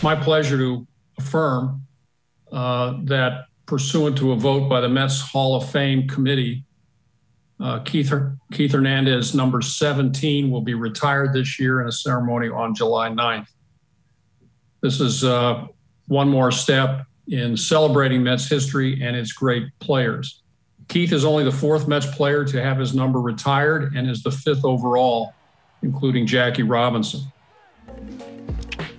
my pleasure to affirm that pursuant to a vote by the Mets Hall of Fame committee, Keith Hernandez, number 17, will be retired this year in a ceremony on July 9th. This is one more step in celebrating Mets history and its great players. Keith is only the fourth Mets player to have his number retired and is the fifth overall, including Jackie Robinson.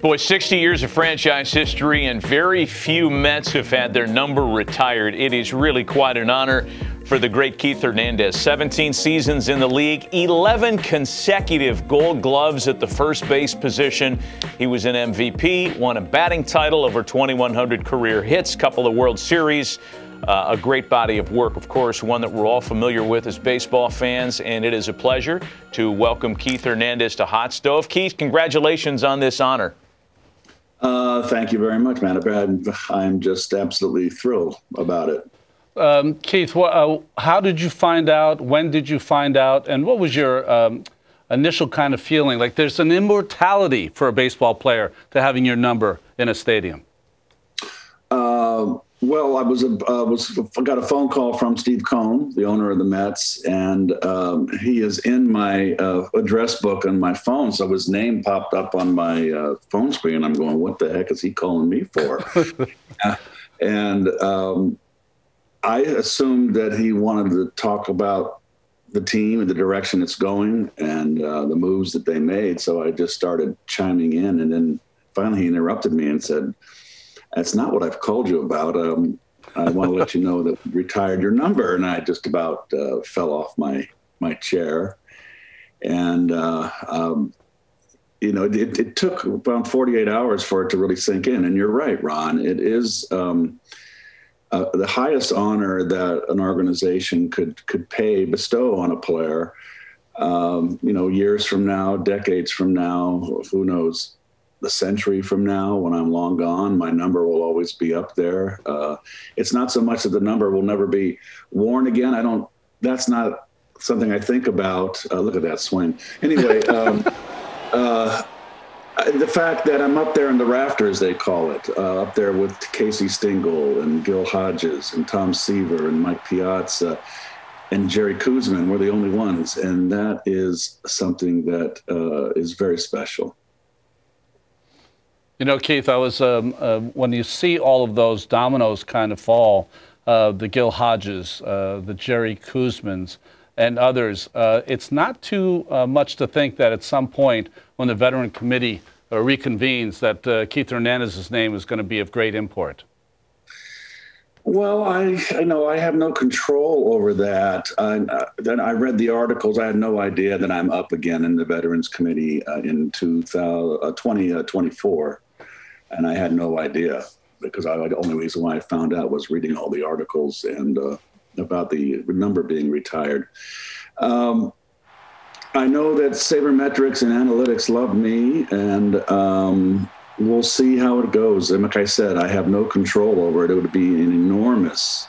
Boy, 60 years of franchise history, and very few Mets have had their number retired. It is really quite an honor for the great Keith Hernandez. 17 seasons in the league, 11 consecutive Gold Gloves at the first base position. He was an MVP, won a batting title, over 2,100 career hits, couple of World Series. A great body of work, of course, one that we're all familiar with as baseball fans, and it is a pleasure to welcome Keith Hernandez to Hot Stove. Keith, congratulations on this honor. Thank you very much, man. I'm just absolutely thrilled about it. Keith, how did you find out? When did you find out? And what was your initial kind of feeling? Like, there's an immortality for a baseball player to having your number in a stadium. Well, I got a phone call from Steve Cohn, the owner of the Mets, and he is in my address book on my phone. So his name popped up on my phone screen. I'm going, what the heck is he calling me for? And I assumed that he wanted to talk about the team and the direction it's going and the moves that they made. So I just started chiming in, and then finally he interrupted me and said, "That's not what I've called you about. I want to let you know that we retired your number." And I just about fell off my chair. And, it took about 48 hours for it to really sink in. And you're right, Ron. It is the highest honor that an organization could bestow on a player. Years from now, decades from now, who knows? A century from now, when I'm long gone, my number will always be up there. It's not so much that the number will never be worn again. That's not something I think about. Look at that swing. Anyway, the fact that I'm up there in the rafters, they call it, up there with Casey Stengel and Gil Hodges and Tom Seaver and Mike Piazza and Jerry Koosman, we're the only ones. And that is something that is very special. You know, Keith, I was when you see all of those dominoes kind of fall, the Gil Hodges, the Jerry Koosmans, and others, it's not too much to think that at some point when the Veteran Committee reconvenes that Keith Hernandez's name is going to be of great import. Well, I know I have no control over that. Then I read the articles. I had no idea that I'm up again in the Veterans Committee in 2024. And I had no idea, because the only reason why I found out was reading all the articles and about the number being retired. I know that sabermetrics and analytics love me, and we'll see how it goes. And like I said, I have no control over it. It would be an enormous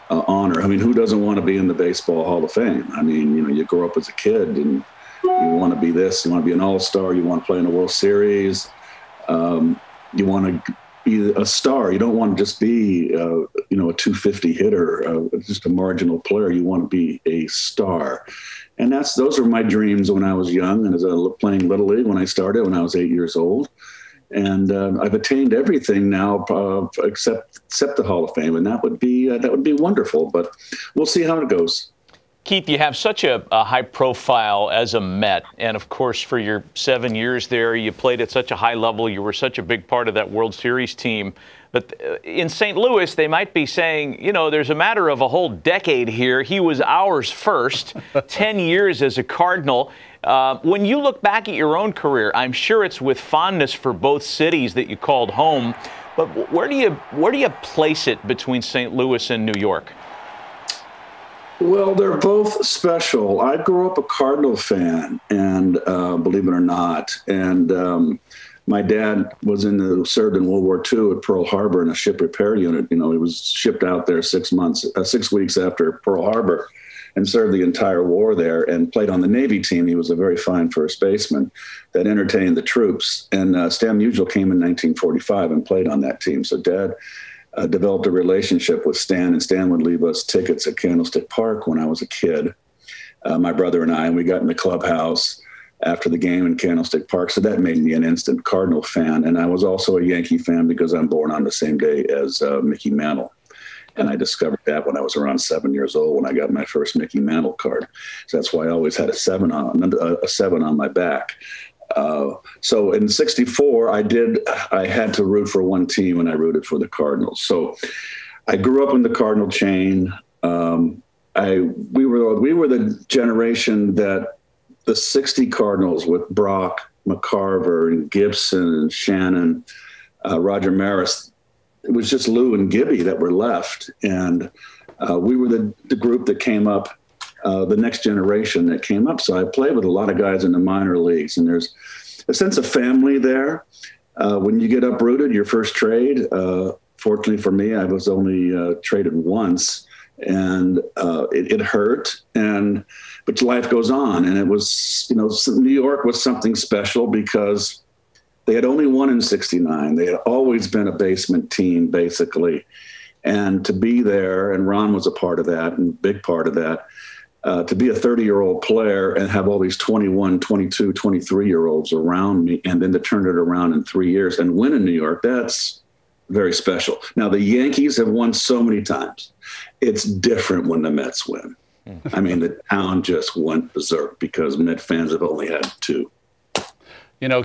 honor. I mean, who doesn't want to be in the Baseball Hall of Fame? I mean, you grow up as a kid and you want to be this, you want to be an all-star, you want to play in a World Series. You want to be a star. You don't want to just be, a 250 hitter, just a marginal player. You want to be a star. And those are my dreams when I was young and as playing Little League when I started, when I was 8 years old. And I've attained everything now except the Hall of Fame. And that would be wonderful. But we'll see how it goes. Keith, you have such a high profile as a Met, and of course for your 7 years there, you played at such a high level, you were such a big part of that World Series team. But in St. Louis, they might be saying, there's a matter of a whole decade here. He was ours first, 10 years as a Cardinal. When you look back at your own career, I'm sure it's with fondness for both cities that you called home, but where do you place it between St. Louis and New York? Well, they're both special. I grew up a Cardinal fan, and believe it or not, and my dad served in World War II at Pearl Harbor in a ship repair unit. He was shipped out there 6 weeks after Pearl Harbor, and served the entire war there and played on the Navy team. He was a very fine first baseman that entertained the troops. And Stan Musial came in 1945 and played on that team. So Dad developed a relationship with Stan, and Stan would leave us tickets at Candlestick Park when I was a kid, my brother and I, and we got in the clubhouse after the game in Candlestick Park. So that made me an instant Cardinal fan. And I was also a Yankee fan because I'm born on the same day as Mickey Mantle. And I discovered that when I was around 7 years old, when I got my first Mickey Mantle card. So that's why I always had a seven on my back. So in '64, I had to root for one team, and I rooted for the Cardinals. So I grew up in the Cardinal chain. We were the generation that the '60 Cardinals with Brock, McCarver, and Gibson, and Shannon, Roger Maris. It was just Lou and Gibby that were left. And we were the group that came up, the next generation that came up. So I played with a lot of guys in the minor leagues. And there's a sense of family there. When you get uprooted, your first trade, fortunately for me, I was only traded once. And it hurt. But life goes on. And it was, New York was something special because they had only won in '69. They had always been a basement team, basically. And to be there, and Ron was a part of that, and a big part of that, to be a 30-year-old player and have all these 21, 22, 23-year-olds around me, and then to turn it around in 3 years and win in New York, that's very special. Now, the Yankees have won so many times. It's different when the Mets win. I mean, the town just went berserk because Met fans have only had two.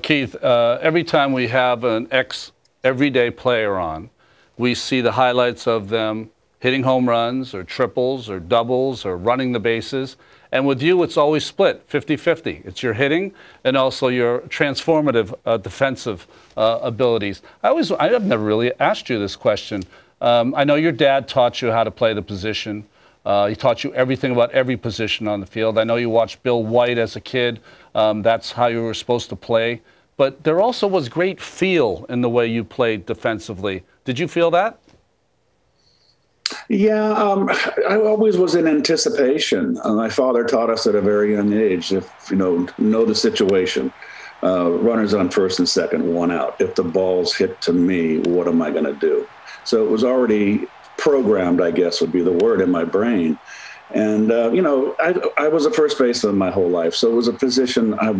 Keith, every time we have an everyday player on, we see the highlights of them hitting home runs or triples or doubles or running the bases. And with you, it's always split, 50-50. It's your hitting and also your transformative defensive abilities. I've never really asked you this question. I know your dad taught you how to play the position. He taught you everything about every position on the field. I know you watched Bill White as a kid. That's how you were supposed to play. But there also was great feel in the way you played defensively. Did you feel that? Yeah, I always was in anticipation. My father taught us at a very young age, if know the situation. Runners on first and second, one out. If the ball's hit to me, what am I going to do? So it was already programmed, I guess would be the word, in my brain. And, I was a first baseman my whole life. So it was a position at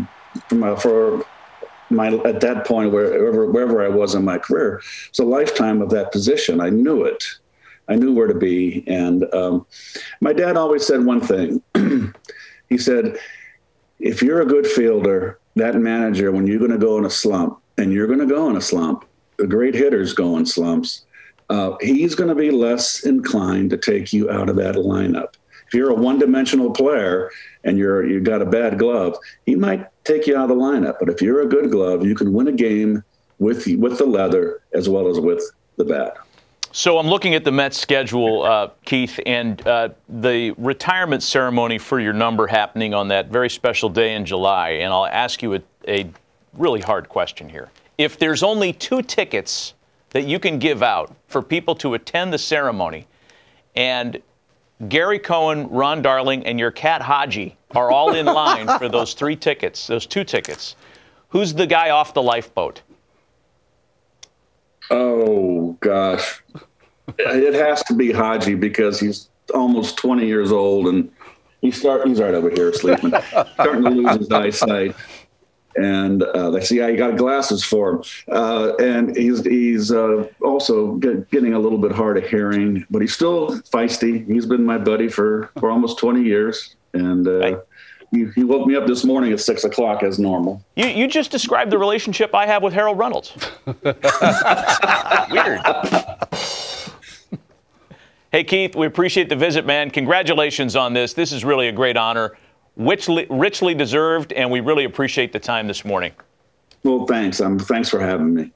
that point, wherever I was in my career, it's a lifetime of that position. I knew it. I knew where to be. And my dad always said one thing. He said, if you're a good fielder, that manager, when you're going to go in a slump, and you're going to go in a slump, the great hitters go in slumps, he's going to be less inclined to take you out of that lineup. If you're a one-dimensional player and you've got a bad glove, he might take you out of the lineup. But if you're a good glove, you can win a game with the leather as well as with the bat. So I'm looking at the Mets schedule, Keith, and the retirement ceremony for your number happening on that very special day in July. And I'll ask you a really hard question here. If there's only 2 tickets that you can give out for people to attend the ceremony, and Gary Cohen, Ron Darling, and your cat Haji are all in line for those 3 tickets, those 2 tickets, who's the guy off the lifeboat? Oh, gosh. It has to be Haji because he's almost 20 years old, and he's right over here sleeping, starting to lose his eyesight. And they see I got glasses for him. And he's also getting a little bit hard of hearing, but he's still feisty. He's been my buddy for almost 20 years. And he woke me up this morning at 6 o'clock as normal. You just described the relationship I have with Harold Reynolds. Weird. Hey, Keith, we appreciate the visit, man. Congratulations on this. This is really a great honor. Richly deserved, and we really appreciate the time this morning. Well, thanks. Thanks for having me.